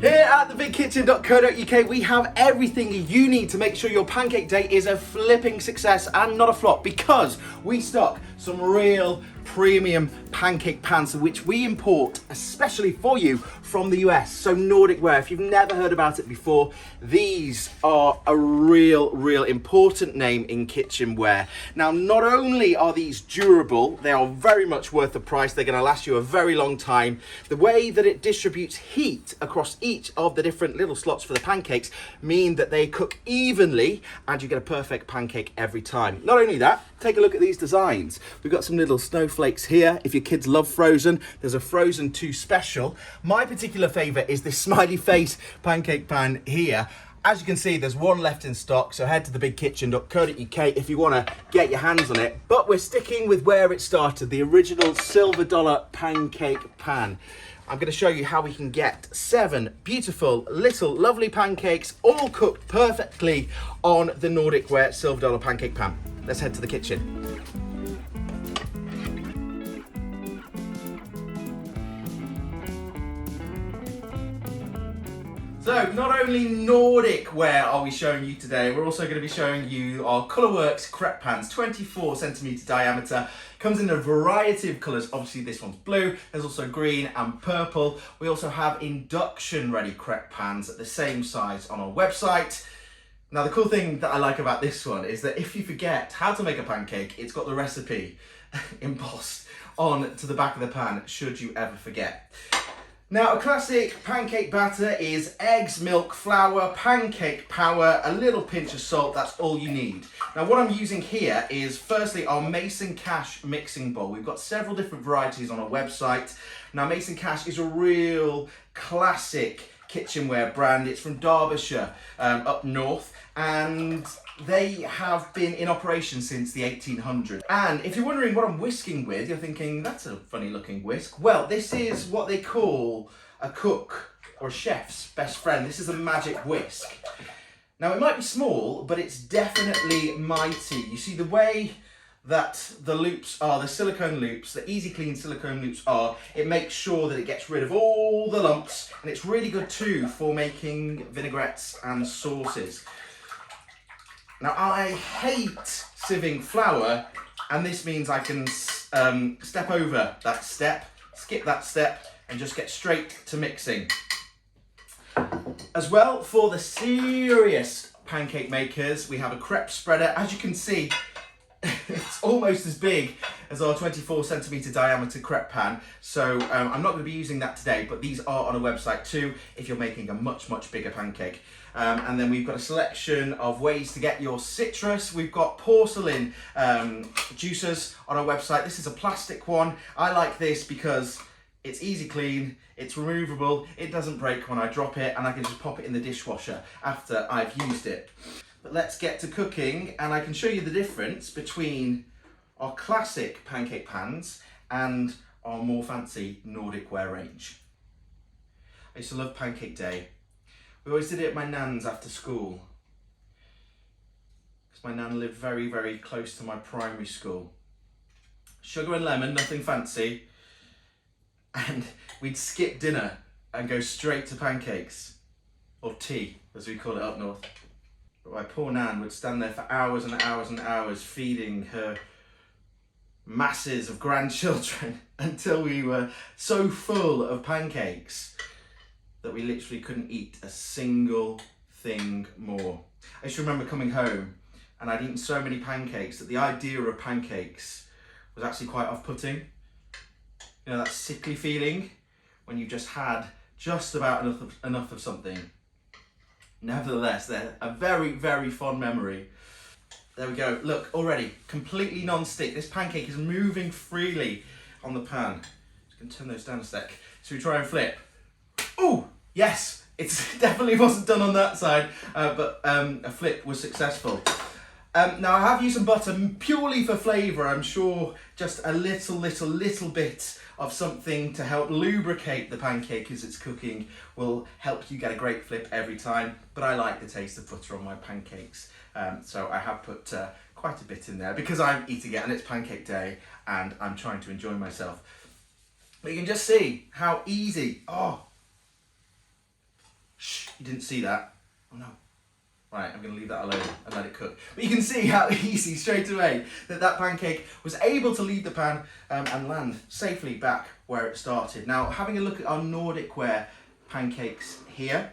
Here at thebigkitchen.co.uk we have everything you need to make sure your pancake day is a flipping success and not a flop, because we stock some real premium pancake pans which we import especially for you from the US. So Nordic Ware, if you've never heard about it before, these are a real important name in kitchenware. Now, not only are these durable, they are very much worth the price. They're going to last you a very long time. The way that it distributes heat across each of the different little slots for the pancakes mean that they cook evenly and you get a perfect pancake every time. Not only that, take a look at these designs. We've got some little snowflakes here. If your kids love Frozen, there's a Frozen 2 special. My particular favourite is this smiley face pancake pan here. As you can see, there's one left in stock, so head to thebigkitchen.co.uk if you want to get your hands on it. But we're sticking with where it started, the original silver dollar pancake pan. I'm going to show you how we can get 7 beautiful little lovely pancakes all cooked perfectly on the Nordic Ware silver dollar pancake pan. Let's head to the kitchen. So, not only Nordic Ware are we showing you today, we're also going to be showing you our Colourworks crepe pans, 24cm diameter. Comes in a variety of colours. Obviously this one's blue, there's also green and purple. We also have induction ready crepe pans at the same size on our website. Now, the cool thing that I like about this one is that if you forget how to make a pancake, it's got the recipe embossed on to the back of the pan should you ever forget. Now, a classic pancake batter is eggs, milk, flour, pancake powder, a little pinch of salt. That's all you need. Now, what I'm using here is firstly our Mason Cash mixing bowl. We've got several different varieties on our website. Now, Mason Cash is a real classic kitchenware brand. It's from Derbyshire, up north, and they have been in operation since the 1800s. And if you're wondering what I'm whisking with, you're thinking, that's a funny looking whisk. Well, this is what they call a cook or a chef's best friend. This is a magic whisk. Now, it might be small, but it's definitely mighty. You see the way that the loops are, the silicone loops, the easy clean silicone loops are, it makes sure that it gets rid of all the lumps, and it's really good too for making vinaigrettes and sauces. Now, I hate sieving flour, and this means I can step over that step, skip that step, and just get straight to mixing. As well, for the serious pancake makers, we have a crepe spreader. As you can see, it's almost as big as our 24cm diameter crepe pan. So I'm not going to be using that today, but these are on a website too if you're making a much bigger pancake. And then we've got a selection of ways to get your citrus. We've got porcelain juicers on our website. This is a plastic one. I like this because it's easy clean, it's removable, it doesn't break when I drop it, and I can just pop it in the dishwasher after I've used it. But let's get to cooking, and I can show you the difference between our classic pancake pans and our more fancy Nordic Ware range. I used to love Pancake Day. We always did it at my nan's after school, because my nan lived very close to my primary school. Sugar and lemon, nothing fancy, and we'd skip dinner and go straight to pancakes, or tea as we call it up north. But my poor nan would stand there for hours and hours and hours feeding her masses of grandchildren until we were so full of pancakes that we literally couldn't eat a single thing more. I used to remember coming home and I'd eaten so many pancakes that the idea of pancakes was actually quite off-putting. You know, that sickly feeling when you just had just about enough of something. Nevertheless, they're a very fond memory. There we go. Look, already completely non-stick. This pancake is moving freely on the pan. Just gonna turn those down a sec. So we try and flip. Oh, yes, it definitely wasn't done on that side, but a flip was successful. Now, I have used some butter purely for flavour. I'm sure just a little bit of something to help lubricate the pancake as it's cooking will help you get a great flip every time. But I like the taste of butter on my pancakes, so I have put quite a bit in there because I'm eating it and it's pancake day and I'm trying to enjoy myself. But you can just see how easy, Shh, you didn't see that. Oh no. Right, I'm going to leave that alone and let it cook. But you can see how easy straight away that pancake was able to leave the pan and land safely back where it started. Now, having a look at our Nordic Ware pancakes here,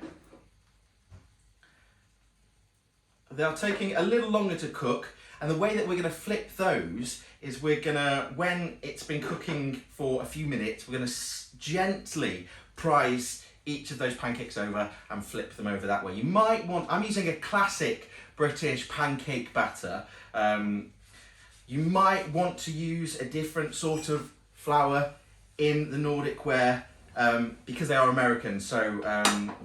they are taking a little longer to cook, and the way that we're going to flip those is we're going to, when it's been cooking for a few minutes, we're going to gently prise each of those pancakes over and flip them over that way. You might want, I'm using a classic British pancake batter. You might want to use a different sort of flour in the Nordic Ware because they are American, so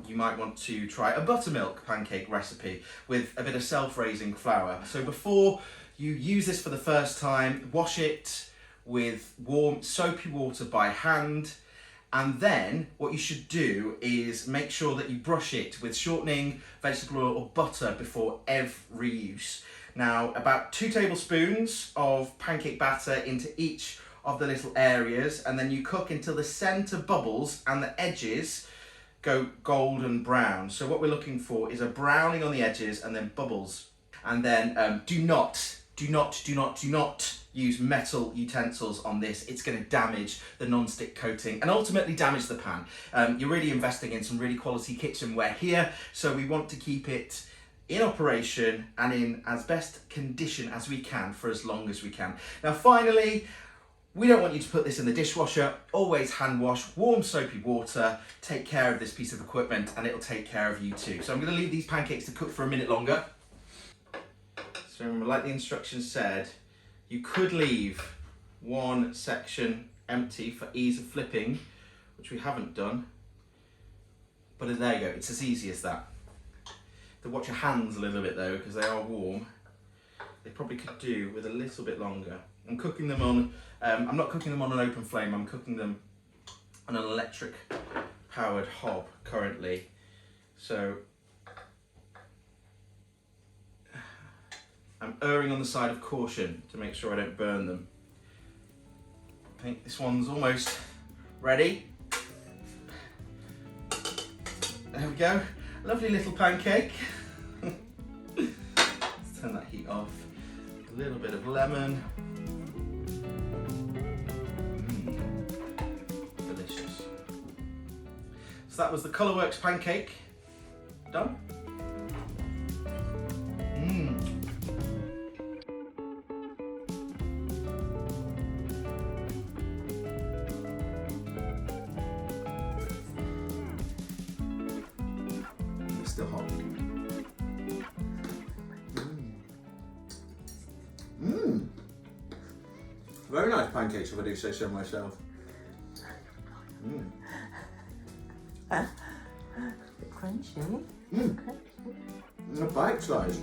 you might want to try a buttermilk pancake recipe with a bit of self-raising flour. So before you use this for the first time, wash it with warm soapy water by hand, and then what you should do is make sure that you brush it with shortening, vegetable oil or butter before every use. Now, about 2 tablespoons of pancake batter into each of the little areas, and then you cook until the centre bubbles and the edges go golden brown. So what we're looking for is a browning on the edges and then bubbles. And then do not use metal utensils on this. It's going to damage the non-stick coating and ultimately damage the pan. You're really investing in some really quality kitchenware here, so we want to keep it in operation and in as best condition as we can for as long as we can. Now finally, we don't want you to put this in the dishwasher. Always hand wash, warm soapy water, take care of this piece of equipment and it'll take care of you too. So I'm going to leave these pancakes to cook for a minute longer. So remember, like the instructions said, you could leave one section empty for ease of flipping, which we haven't done. But there you go, it's as easy as that. To watch your hands a little bit though, because they are warm. They probably could do with a little bit longer. I'm cooking them on, I'm not cooking them on an open flame, I'm cooking them on an electric powered hob currently. So I'm erring on the side of caution to make sure I don't burn them. I think this one's almost ready. There we go, lovely little pancake. Let's turn that heat off. A little bit of lemon. Delicious. So that was the Colourworks pancake. Done. Still hot. Very nice pancakes, if I do say so myself. Bit crunchy. A bite size.